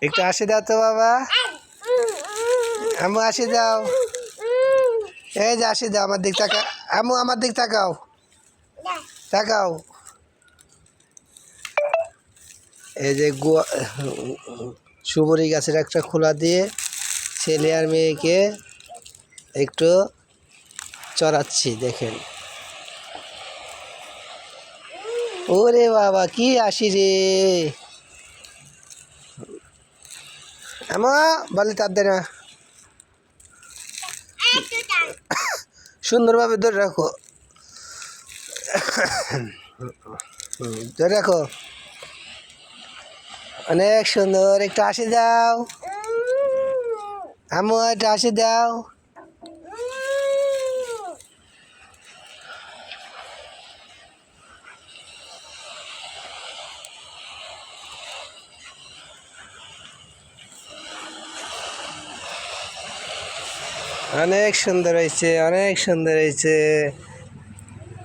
একটু আসি দাও তো বাবা, আমু আসি দাও। এই যে আসি দাও, আমার দিক তাকা আমু, আমার দিক তাকাও, তাকাও। এই যে সুবরি গাছের একটা খোলা দিয়ে ছেলে আর মেয়েকে একটু চড়াচ্ছি, দেখেন। ওরে বাবা কি আসি রে আমা, বলে তার দে না, সুন্দরভাবে ধরে রাখো, ধরে রাখো, অনেক সুন্দর। একটু হাসি দাও আমু, একটু হাসি দাও। অনেক সুন্দর হয়েছে, অনেক সুন্দর হয়েছে।